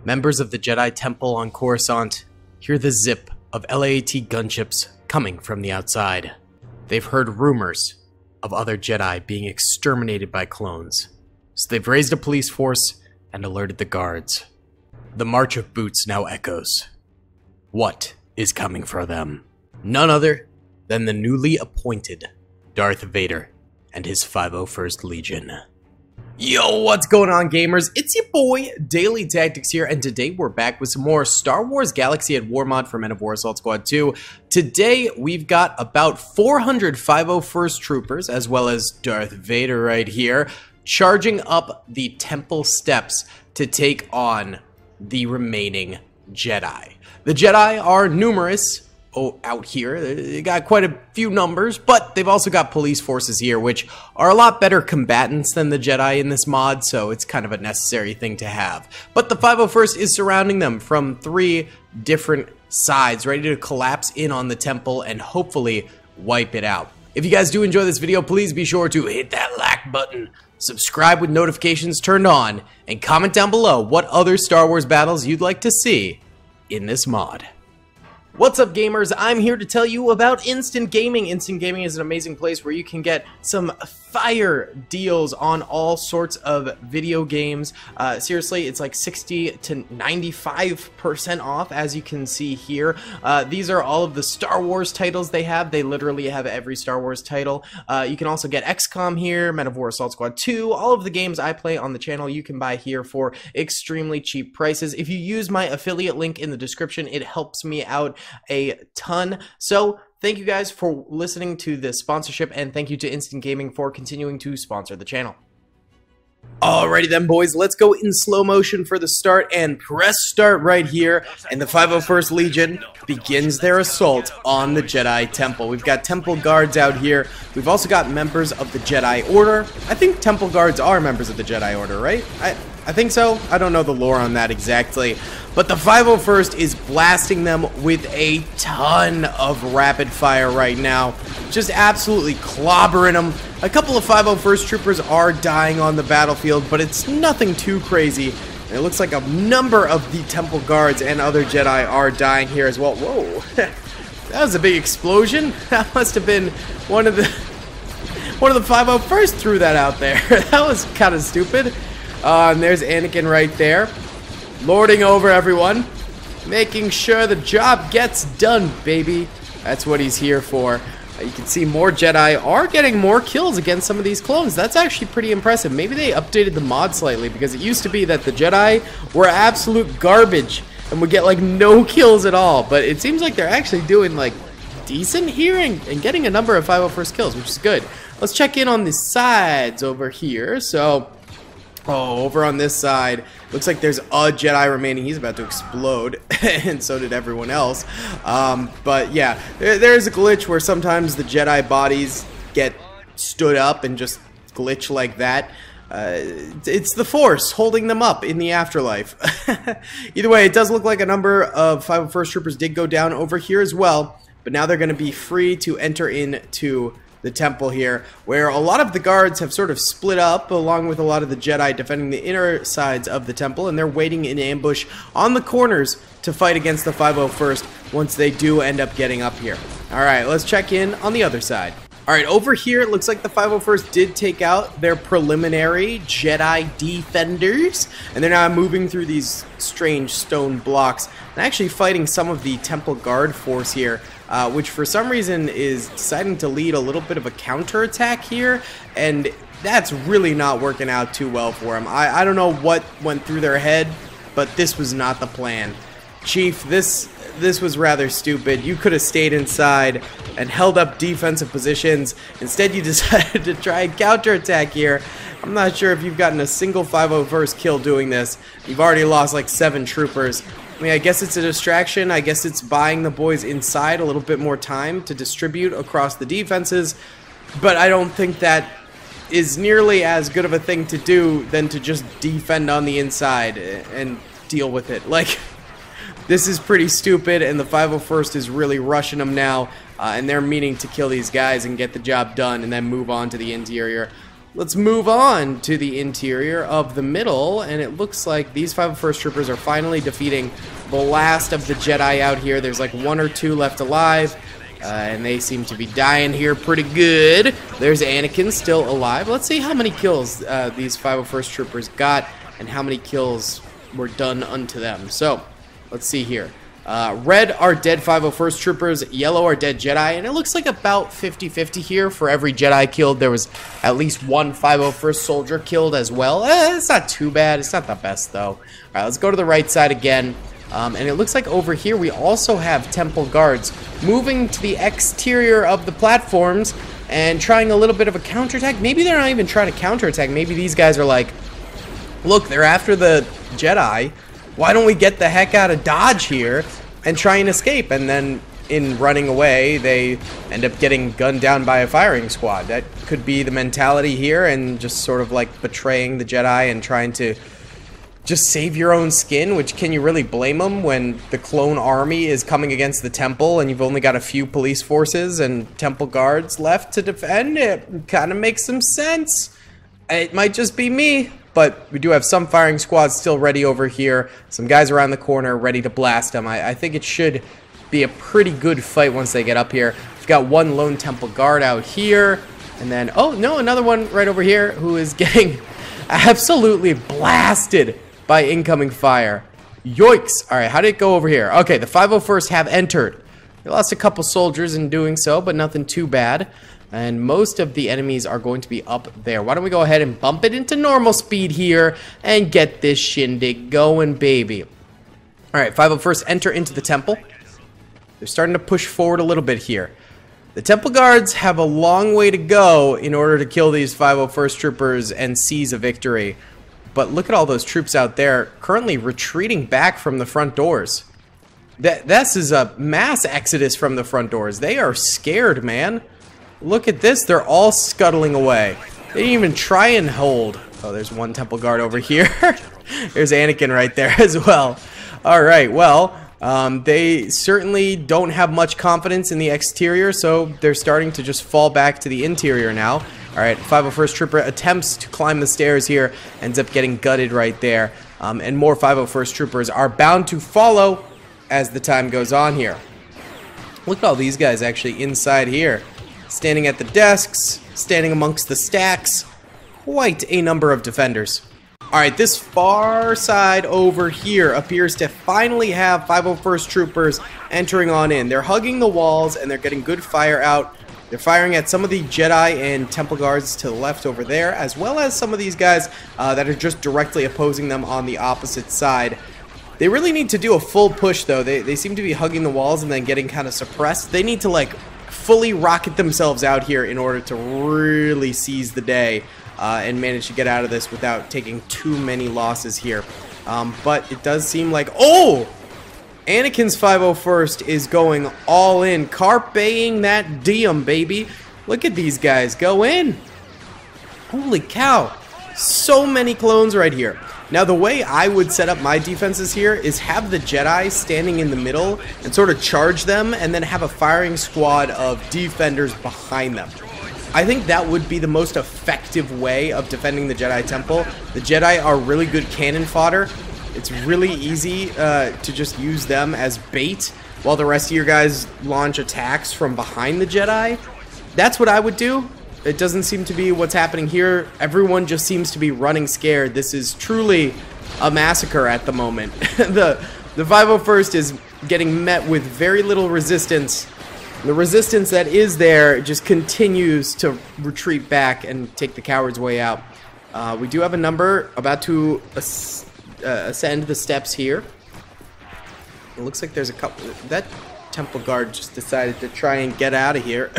Members of the Jedi Temple on Coruscant hear the zip of LAAT gunships coming from the outside. They've heard rumors of other Jedi being exterminated by clones, so they've raised a police force and alerted the guards. The March of Boots now echoes. What is coming for them? None other than the newly appointed Darth Vader and his 501st Legion. Yo, what's going on, gamers? It's your boy, Daily Tactics here, and today we're back with some more Star Wars Galaxy at War mod for Men of War Assault Squad 2. Today, we've got about 400 501st troopers, as well as Darth Vader right here, charging up the temple steps to take on the remaining Jedi. The Jedi are numerous out here. They got quite a few numbers, but they've also got police forces here, which are a lot better combatants than the Jedi in this mod, so it's kind of a necessary thing to have. But the 501st is surrounding them from 3 different sides, ready to collapse in on the temple and hopefully wipe it out. If you guys do enjoy this video, please be sure to hit that like button, subscribe with notifications turned on, and comment down below what other Star Wars battles you'd like to see in this mod. What's up, gamers? I'm here to tell you about Instant Gaming. Instant Gaming is an amazing place where you can get some fire deals on all sorts of video games. Seriously, it's like 60 to 95% off, as you can see here. These are all of the Star Wars titles they have. They literally have every Star Wars title. You can also get XCOM here, Men of War Assault Squad 2, all of the games I play on the channel you can buy here for extremely cheap prices. If you use my affiliate link in the description, it helps me out a ton. So thank you guys for listening to this sponsorship, and thank you to Instant Gaming for continuing to sponsor the channel. Alrighty then, boys, let's go in slow motion for the start and press start right here, and the 501st Legion begins their assault on the Jedi Temple. We've got Temple Guards out here. We've also got members of the Jedi Order. I think Temple Guards are members of the Jedi Order, right? I think so. I don't know the lore on that exactly. But the 501st is blasting them with a ton of rapid fire right now. Just absolutely clobbering them. A couple of 501st troopers are dying on the battlefield, but it's nothing too crazy. And it looks like a number of the Temple Guards and other Jedi are dying here as well. Whoa. That was a big explosion. That must have been one of the 501st threw that out there. That was kind of stupid. And there's Anakin right there, lording over everyone, making sure the job gets done, baby. That's what he's here for. You can see more Jedi are getting more kills against some of these clones. That's actually pretty impressive. Maybe they updated the mod slightly, because it used to be that the Jedi were absolute garbage and would get like no kills at all. But it seems like they're actually doing like decent here and getting a number of 501st kills, which is good. Let's check in on the sides over here. So over on this side, looks like there's a Jedi remaining. He's about to explode, and so did everyone else. But yeah, there's a glitch where sometimes the Jedi bodies get stood up and just glitch like that. It's the Force holding them up in the afterlife. Either way, it does look like a number of 501st troopers did go down over here as well, but now they're going to be free to enter into the temple here, where a lot of the guards have sort of split up along with a lot of the Jedi defending the inner sides of the temple, and they're waiting in ambush on the corners to fight against the 501st once they do end up getting up here. Alright, let's check in on the other side. Alright, over here it looks like the 501st did take out their preliminary Jedi defenders, and they're now moving through these strange stone blocks and actually fighting some of the Temple Guard force here, which for some reason is deciding to lead a little bit of a counterattack here, and that's really not working out too well for them. I don't know what went through their head, but this was not the plan. Chief, this was rather stupid. You could have stayed inside and held up defensive positions. Instead, you decided to try and counterattack here. I'm not sure if you've gotten a single 501st kill doing this. You've already lost like 7 troopers. I mean, I guess it's a distraction. I guess it's buying the boys inside a little bit more time to distribute across the defenses. But I don't think that is nearly as good of a thing to do than to just defend on the inside and deal with it. Like, this is pretty stupid, and the 501st is really rushing them now, and they're meaning to kill these guys and get the job done and then move on to the interior. let's move on to the interior of the middle, and it looks like these 501st Troopers are finally defeating the last of the Jedi out here. There's like 1 or 2 left alive, and they seem to be dying here pretty good. There's Anakin still alive. Let's see how many kills these 501st Troopers got and how many kills were done unto them. So, let's see here. Red are dead 501st Troopers, yellow are dead Jedi, and it looks like about 50-50 here. For every Jedi killed, there was at least 1 501st soldier killed as well. It's not too bad. It's not the best, though. All right, let's go to the right side again. And it looks like over here we also have Temple guards moving to the exterior of the platforms and trying a little bit of a counterattack. Maybe they're not even trying to counterattack. Maybe these guys are like, look, they're after the Jedi. Why don't we get the heck out of Dodge here and try and escape? And then in running away, they end up getting gunned down by a firing squad. That could be the mentality here, and just sort of like betraying the Jedi and trying to just save your own skin, which can you really blame them when the clone army is coming against the Temple and you've only got a few police forces and Temple guards left to defend it? Kind of makes some sense. It might just be me, but we do have some firing squads still ready over here. Some guys around the corner ready to blast them. I think it should be a pretty good fight once they get up here. We've got 1 lone Temple guard out here. And then, oh no, another one right over here who is getting absolutely blasted by incoming fire. Yoicks. All right, how did it go over here? Okay, the 501st have entered. They lost a couple soldiers in doing so, but nothing too bad. And most of the enemies are going to be up there. Why don't we go ahead and bump it into normal speed here and get this shindig going, baby. All right, 501st enter into the temple. They're starting to push forward a little bit here. The Temple guards have a long way to go in order to kill these 501st Troopers and seize a victory. But look at all those troops out there currently retreating back from the front doors. This is a mass exodus from the front doors. They are scared, man. Look at this. They're all scuttling away. They didn't even try and hold. Oh, there's 1 Temple guard over here. There's Anakin right there as well. All right, well, they certainly don't have much confidence in the exterior, so they're starting to just fall back to the interior now. All right, 501st Trooper attempts to climb the stairs here, ends up getting gutted right there. And more 501st Troopers are bound to follow as the time goes on here. Look at all these guys actually inside here. Standing at the desks, standing amongst the stacks. Quite a number of defenders. Alright, this far side over here appears to finally have 501st Troopers entering on in. They're hugging the walls and they're getting good fire out. They're firing at some of the Jedi and Temple guards to the left over there, as well as some of these guys that are just directly opposing them on the opposite side. They really need to do a full push, though. They seem to be hugging the walls and then getting kind of suppressed. They need to, like, fully rocket themselves out here in order to really seize the day and manage to get out of this without taking too many losses here. But it does seem like... Oh! Anakin's 501st is going all in. Carpe-ing that diem, baby. Look at these guys. Go in. Holy cow. So many clones right here. Now, the way I would set up my defenses here is have the Jedi standing in the middle and sort of charge them, and then have a firing squad of defenders behind them. I think that would be the most effective way of defending the Jedi Temple. The Jedi are really good cannon fodder. It's really easy to just use them as bait while the rest of your guys launch attacks from behind the Jedi. That's what I would do. It doesn't seem to be what's happening here. Everyone just seems to be running scared. This is truly a massacre at the moment. The 501st is getting met with very little resistance. The resistance that is there just continues to retreat back and take the coward's way out. We do have a number about to ascend the steps here. It looks like there's a couple... That Temple guard just decided to try and get out of here.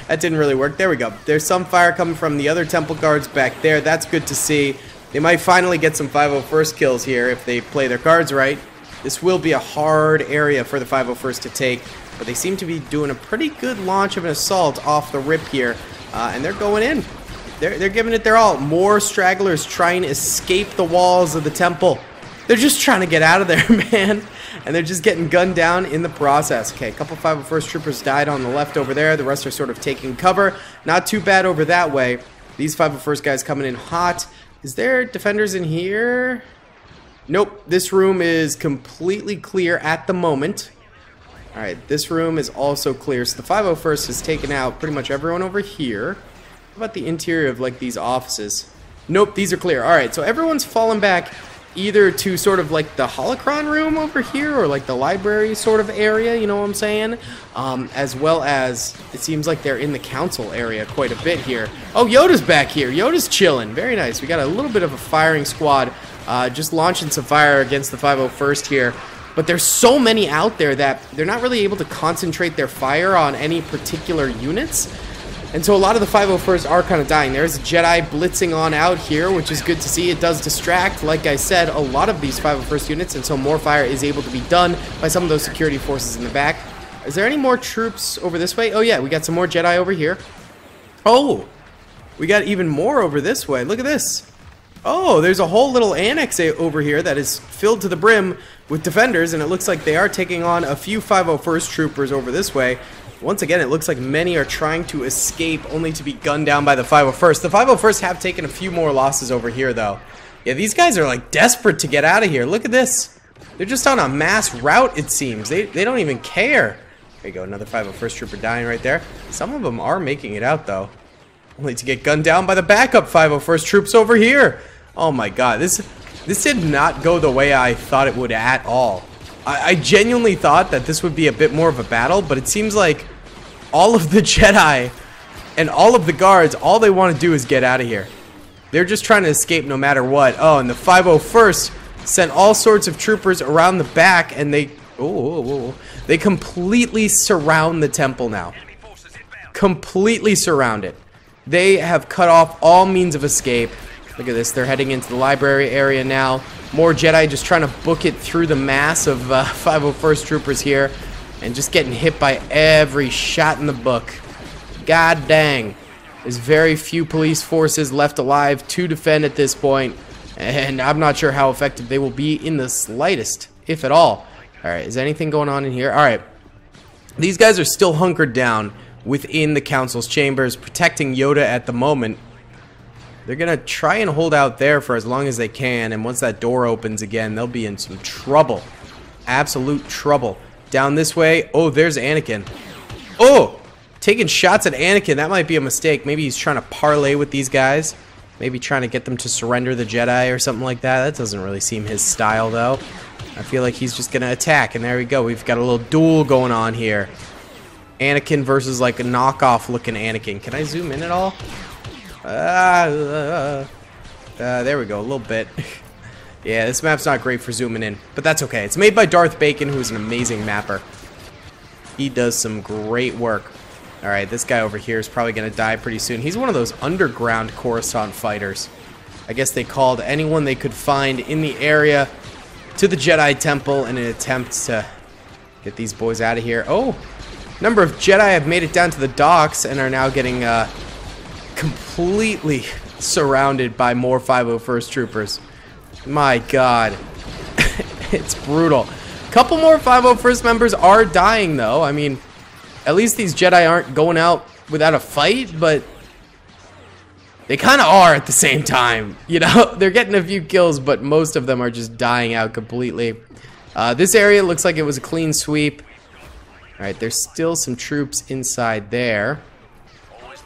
That didn't really work. There we go. There's some fire coming from the other Temple guards back there. That's good to see. They might finally get some 501st kills here if they play their cards right. This will be a hard area for the 501st to take, but they seem to be doing a pretty good launch of an assault off the rip here, and they're going in. They're giving it their all. More stragglers trying to escape the walls of the temple. They're just trying to get out of there, man. And they're just getting gunned down in the process. Okay, a couple 501st Troopers died on the left over there. The rest are sort of taking cover. Not too bad over that way. These 501st guys coming in hot. Is there defenders in here? Nope. This room is completely clear at the moment. Alright, this room is also clear. So the 501st has taken out pretty much everyone over here. How about the interior of like these offices? Nope, these are clear. Alright, so everyone's fallen back either to sort of like the holocron room over here or like the library sort of area, you know what I'm saying? As well as it seems like they're in the council area quite a bit here. Oh, Yoda's back here. Yoda's chilling. Very nice. We got a little bit of a firing squad just launching some fire against the 501st here. But there's so many out there that they're not really able to concentrate their fire on any particular units. And so a lot of the 501st are kind of dying. There's a Jedi blitzing on out here, which is good to see. It does distract, like I said, a lot of these 501st units, and so more fire is able to be done by some of those security forces in the back. Is there any more troops over this way? Oh yeah, we got some more Jedi over here. Oh, we got even more over this way. Look at this. Oh, there's a whole little annex over here that is filled to the brim with defenders, and it looks like they are taking on a few 501st troopers over this way. Once again, it looks like many are trying to escape only to be gunned down by the 501st. The 501st have taken a few more losses over here, though. Yeah, these guys are, like, desperate to get out of here. Look at this. They're just on a mass route, it seems. They don't even care. There you go, another 501st trooper dying right there. Some of them are making it out, though. Only to get gunned down by the backup 501st troops over here. Oh, my God. This did not go the way I thought it would at all. I genuinely thought that this would be a bit more of a battle, but it seems like all of the Jedi and all of the guards, all they want to do is get out of here. They're just trying to escape no matter what. Oh, and the 501st sent all sorts of troopers around the back, and they completely surround the temple now. Completely surround it. They have cut off all means of escape. Look at this. They're heading into the library area now. More Jedi just trying to book it through the mass of 501st troopers here. And just getting hit by every shot in the book. God dang. There's very few police forces left alive to defend at this point. And I'm not sure how effective they will be in the slightest, if at all. Alright, is anything going on in here? Alright. These guys are still hunkered down within the council's chambers, protecting Yoda at the moment. They're going to try and hold out there for as long as they can. And once that door opens again, they'll be in some trouble. Absolute trouble. Down this way. Oh, there's Anakin. Oh! Taking shots at Anakin. That might be a mistake. Maybe he's trying to parlay with these guys. Maybe trying to get them to surrender the Jedi or something like that. That doesn't really seem his style, though. I feel like he's just going to attack. And there we go. We've got a little duel going on here. Anakin versus, like, a knockoff-looking Anakin. Can I zoom in at all? There we go. A little bit. Yeah, this map's not great for zooming in, but that's okay. It's made by Darth Bacon, who's an amazing mapper. He does some great work. Alright, this guy over here is probably going to die pretty soon. He's one of those underground Coruscant fighters. I guess they called anyone they could find in the area to the Jedi Temple in an attempt to get these boys out of here. Oh, a number of Jedi have made it down to the docks and are now getting completely surrounded by more 501st troopers. My God. It's brutal. A couple more 501st members are dying, though. I mean, at least these Jedi aren't going out without a fight, but they kind of are at the same time. You know, they're getting a few kills, but most of them are just dying out completely. This area looks like it was a clean sweep. Alright, there's still some troops inside there.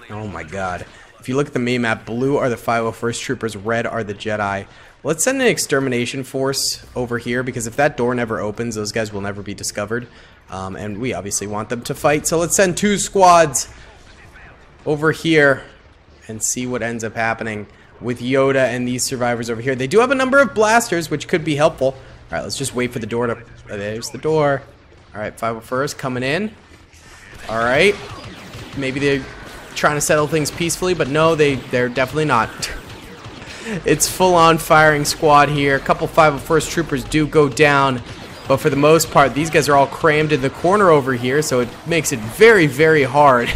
Oh my God. If you look at the main map, blue are the 501st troopers, red are the Jedi. Let's send an extermination force over here, because if that door never opens, those guys will never be discovered. And we obviously want them to fight, so let's send 2 squads over here and see what ends up happening with Yoda and these survivors over here. They do have a number of blasters, which could be helpful. Alright, let's just wait for the door to... there's the door. Alright, 501st coming in. Alright. Maybe they're trying to settle things peacefully, but no, they're definitely not. It's full-on firing squad here. A couple 501st troopers do go down, but for the most part, these guys are all crammed in the corner over here, so it makes it very, very hard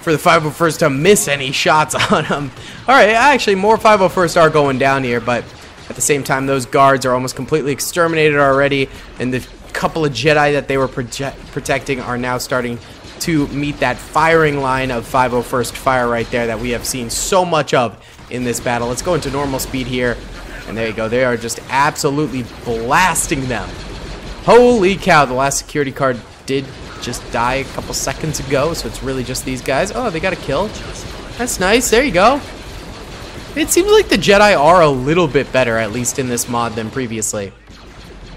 for the 501st to miss any shots on them. Alright, actually, more 501st are going down here, but at the same time, those guards are almost completely exterminated already, and the couple of Jedi that they were protecting are now starting to meet that firing line of 501st Fire right there that we have seen so much of in this battle. Let's go into normal speed here. And there you go. They are just absolutely blasting them. Holy cow. The last security card did just die a couple seconds ago. So it's really just these guys. Oh, they got a kill. That's nice. There you go. It seems like the Jedi are a little bit better, at least in this mod, than previously.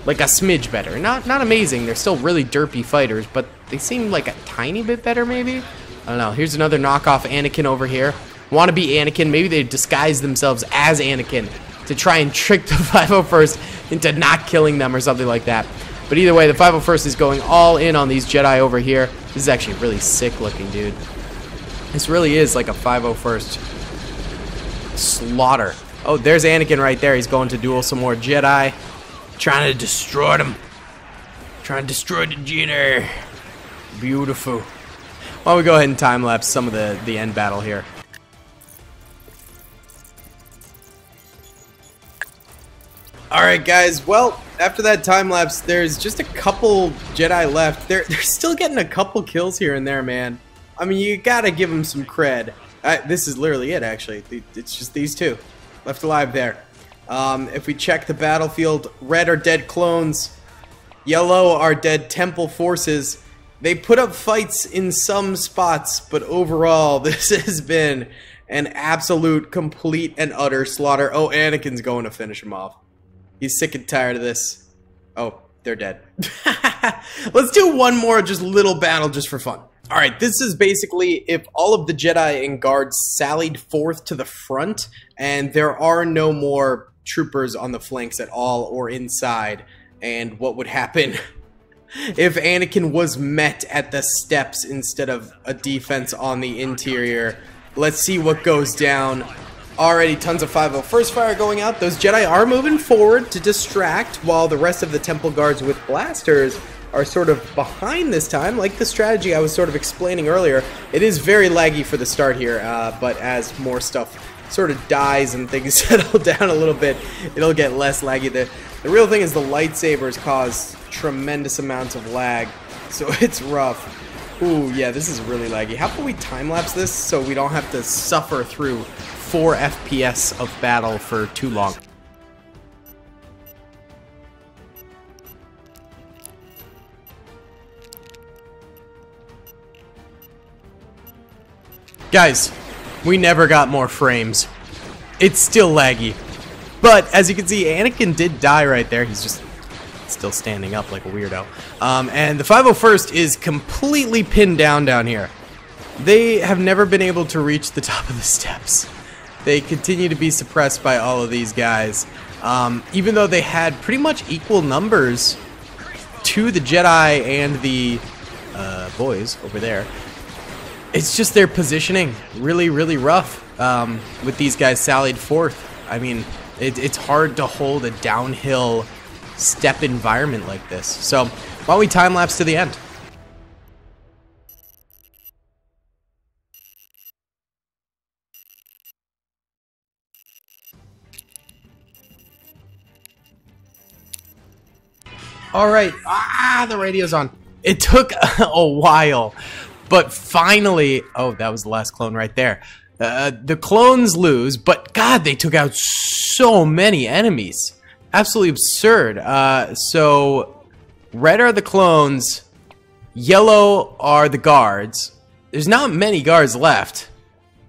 Like a smidge better. Not amazing. They're still really derpy fighters, but they seem like a tiny bit better, maybe? I don't know. Here's another knockoff Anakin over here. Wanna be Anakin. Maybe they disguise themselves as Anakin to try and trick the 501st into not killing them or something like that. But either way, the 501st is going all in on these Jedi over here. This is actually really sick looking, dude. This really is like a 501st slaughter. Oh, there's Anakin right there. He's going to duel some more Jedi. Trying to destroy them. Trying to destroy the Jedi. Beautiful. Why don't we go ahead and time-lapse some of the end battle here. Alright guys, well, after that time-lapse, there's just a couple Jedi left. They're still getting a couple kills here and there, man. I mean, you gotta give them some cred. This is literally it, actually. It's just these two left alive there. If we check the battlefield, red are dead clones, yellow are dead Temple forces. They put up fights in some spots, but overall, this has been an absolute, complete, and utter slaughter. Oh, Anakin's going to finish him off. He's sick and tired of this. Oh, they're dead. Let's do one more just little battle just for fun. Alright, this is basically if all of the Jedi and guards sallied forth to the front and there are no more troopers on the flanks at all or inside, and what would happen if Anakin was met at the steps instead of a defense on the interior. Let's see what goes down. Already tons of 501st Fire going out. Those Jedi are moving forward to distract while the rest of the Temple guards with blasters are sort of behind this time, like the strategy I was sort of explaining earlier. It is very laggy for the start here, but as more stuff sort of dies and things settle down a little bit, it'll get less laggy. The real thing is the lightsabers cause tremendous amounts of lag, so it's rough. Ooh, yeah, this is really laggy. How about we time-lapse this so we don't have to suffer through 4 FPS of battle for too long? Guys, we never got more frames. It's still laggy. But as you can see, Anakin did die right there. He's just still standing up like a weirdo. And the 501st is completely pinned down here. They have never been able to reach the top of the steps. They continue to be suppressed by all of these guys. Even though they had pretty much equal numbers to the Jedi and the boys over there. It's just their positioning really, really rough with these guys sallied forth. I mean, it's hard to hold a downhill step environment like this. So why don't we time-lapse to the end? Alright, the radio's on. It took a while, but finally, oh, that was the last clone right there. The clones lose, but God, they took out so many enemies. Absolutely absurd. So, red are the clones, yellow are the guards. There's not many guards left,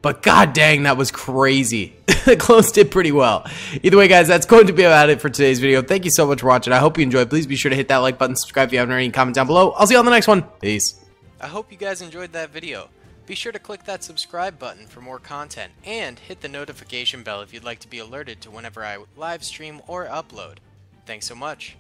but god dang, that was crazy. The clones did pretty well. Either way, guys, that's going to be about it for today's video. Thank you so much for watching. I hope you enjoyed. Please be sure to hit that like button, subscribe if you haven't already, comment down below. I'll see you on the next one. Peace. I hope you guys enjoyed that video. Be sure to click that subscribe button for more content, and hit the notification bell if you'd like to be alerted to whenever I live stream or upload. Thanks so much.